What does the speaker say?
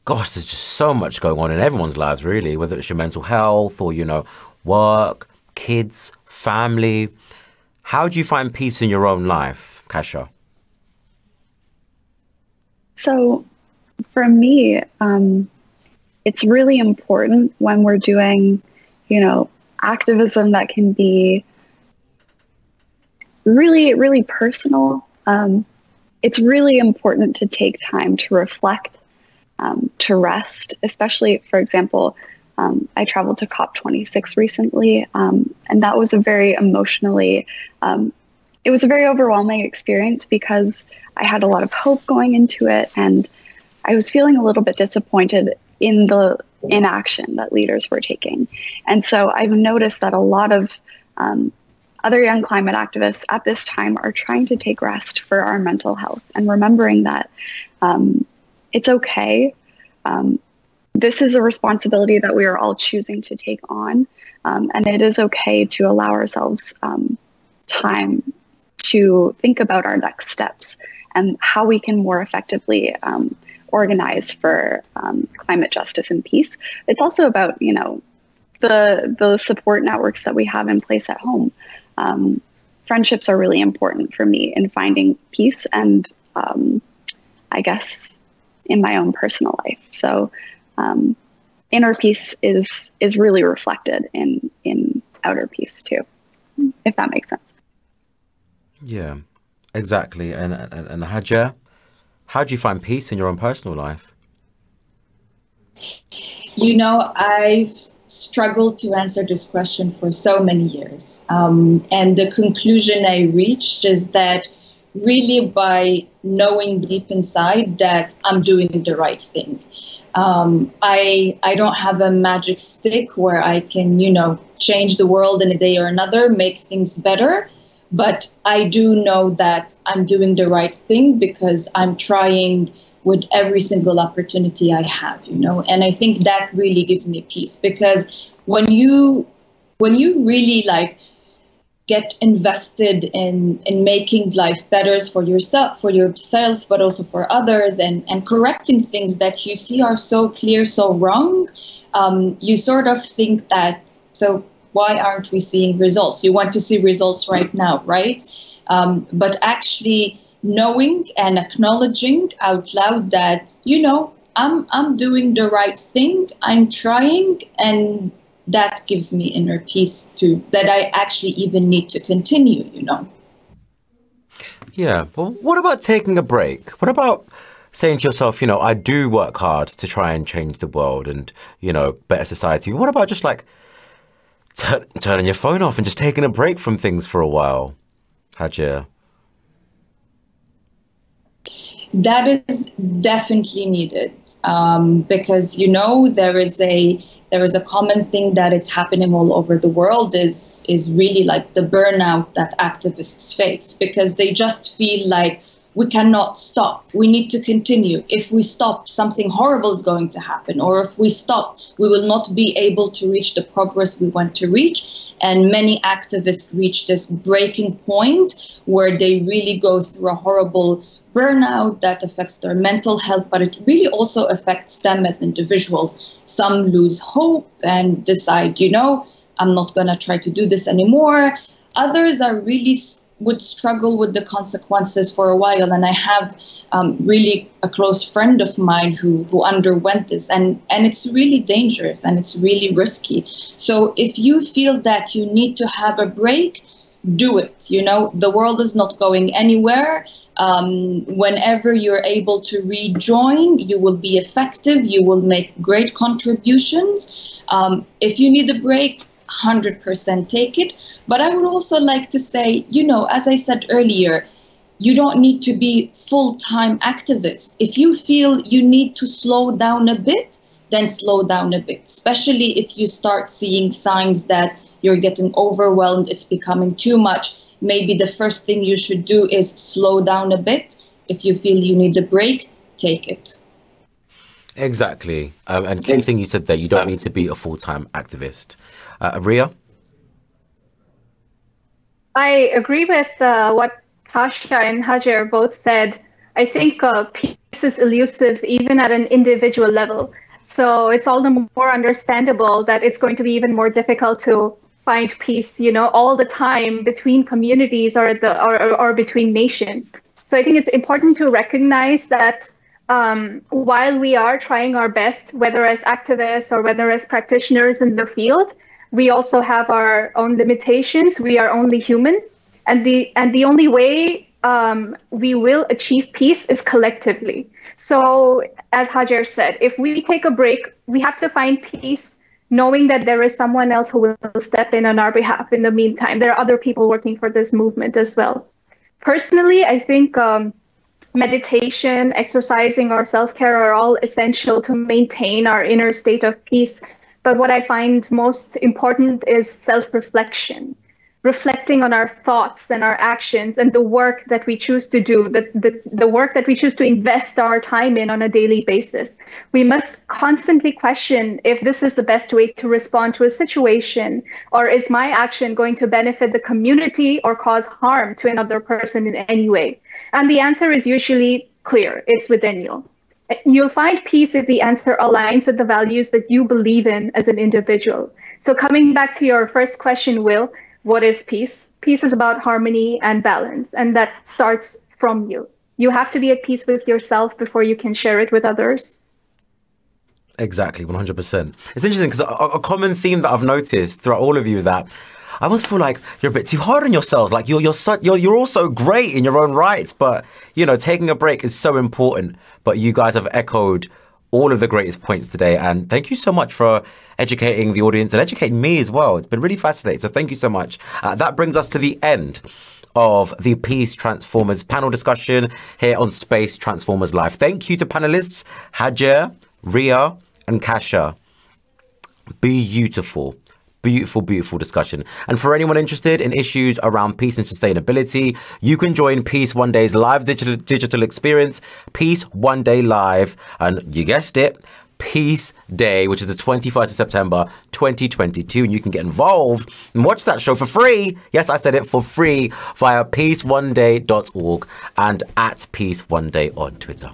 gosh, there's just so much going on in everyone's lives, really, whether it's your mental health or, work, kids, family. How do you find peace in your own life, Kasia? So for me, it's really important when we're doing, activism that can be really, really personal. It's really important to take time to reflect, to rest, especially, for example, I traveled to COP26 recently, and that was a very emotionally, it was a very overwhelming experience because I had a lot of hope going into it, and I was feeling a little bit disappointed in the inaction that leaders were taking. And so I've noticed that a lot of other young climate activists at this time are trying to take rest for our mental health and remembering that it's okay. This is a responsibility that we are all choosing to take on. And it is okay to allow ourselves time to think about our next steps and how we can more effectively organize for climate justice and peace. It's also about, the support networks that we have in place at home. Friendships are really important for me in finding peace and I guess in my own personal life. So inner peace is really reflected in outer peace too, if that makes sense. Yeah, exactly. And Hajar, how do you find peace in your own personal life? I've struggled to answer this question for so many years. And the conclusion I reached is that really by knowing deep inside that I'm doing the right thing. I don't have a magic stick where I can, change the world in a day or another, make things better. But I do know that I'm doing the right thing because I'm trying with every single opportunity I have, and I think that really gives me peace, because when you really get invested in making life better for yourself, but also for others, and correcting things that you see are so clear, so wrong, you sort of think that, so why aren't we seeing results? You want to see results right now, right? But actually knowing and acknowledging out loud that, I'm doing the right thing, I'm trying, and that gives me inner peace too, that I actually even need to continue, Yeah, well, what about taking a break? What about saying to yourself, I do work hard to try and change the world and, better society. What about just turning your phone off and just taking a break from things for a while? Hajar? That is definitely needed, because there is a common thing that it's happening all over the world is really the burnout that activists face, because they just feel like we cannot stop. We need to continue. If we stop, something horrible is going to happen, or if we stop, we will not be able to reach the progress we want to reach. And many activists reach this breaking point where they really go through a horrible burnout that affects their mental health, but it really also affects them as individuals. Some lose hope and decide, I'm not going to try to do this anymore. Others are really would struggle with the consequences for a while. And I have really a close friend of mine who underwent this, and it's really dangerous and it's really risky. So if you feel that you need to have a break, do it. The world is not going anywhere. Whenever you're able to rejoin, you will be effective. You will make great contributions. If you need a break, 100% take it. But I would also like to say, as I said earlier, you don't need to be full-time activist. If you feel you need to slow down a bit, then slow down a bit, especially if you start seeing signs that you're getting overwhelmed, it's becoming too much. Maybe the first thing you should do is slow down a bit. If you feel you need a break, take it. Exactly. And key thing you said there, you don't need to be a full-time activist. Ria? I agree with what Kasia and Hajar both said. I think peace is elusive even at an individual level. So it's all the more understandable that it's going to be even more difficult to find peace, all the time between communities or between nations. So I think it's important to recognize that while we are trying our best, whether as activists or whether as practitioners in the field, we also have our own limitations. We are only human, and the only way we will achieve peace is collectively. So, as Hajer said, if we take a break, we have to find peace, knowing that there is someone else who will step in on our behalf in the meantime. There are other people working for this movement as well. Personally, I think meditation, exercising, or self-care are all essential to maintain our inner state of peace. But what I find most important is self-reflection, reflecting on our thoughts and our actions and the work that we choose to do, the work that we choose to invest our time in on a daily basis. We must constantly question if this is the best way to respond to a situation, or is my action going to benefit the community or cause harm to another person in any way? And the answer is usually clear. It's within you. You'll find peace if the answer aligns with the values that you believe in as an individual. So coming back to your first question, Will, what is peace? Peace is about harmony and balance, and that starts from you. You have to be at peace with yourself before you can share it with others. Exactly, 100%. It's interesting because a common theme that I've noticed throughout all of you is that I almost feel like you're a bit too hard on yourselves. Like you're all so great in your own right, but taking a break is so important. But you guys have echoed all of the greatest points today, and thank you so much for educating the audience and educating me as well. It's been really fascinating, so thank you so much. That brings us to the end of the Peace Transformers panel discussion here on Space Transformers Live. Thank you to panelists Hajer, Ria, and Kasia. Beautiful discussion. And for anyone interested in issues around peace and sustainability, you can join Peace One Day's live digital experience, Peace One Day Live, and you guessed it, Peace Day, which is the 21st of September 2022, and you can get involved and watch that show for free. Yes, I said it, for free, via peaceoneday.org and at Peace One Day on Twitter.